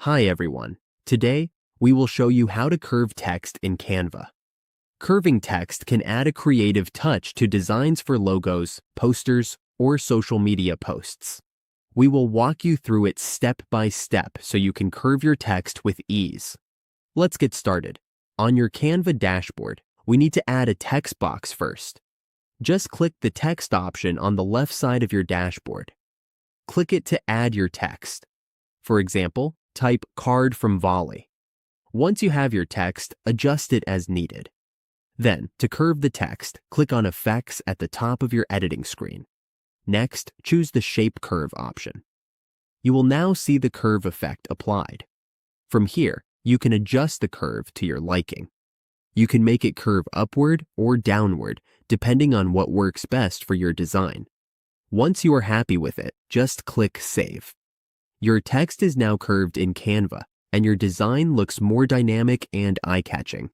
Hi everyone. Today, we will show you how to curve text in Canva. Curving text can add a creative touch to designs for logos, posters, or social media posts. We will walk you through it step by step so you can curve your text with ease. Let's get started. On your Canva dashboard, we need to add a text box first. Just click the text option on the left side of your dashboard. Click it to add your text. For example, type card from volley. Once you have your text, adjust it as needed. Then, to curve the text, click on Effects at the top of your editing screen. Next, choose the Shape Curve option. You will now see the curve effect applied. From here, you can adjust the curve to your liking. You can make it curve upward or downward, depending on what works best for your design. Once you are happy with it, just click Save. Your text is now curved in Canva, and your design looks more dynamic and eye-catching.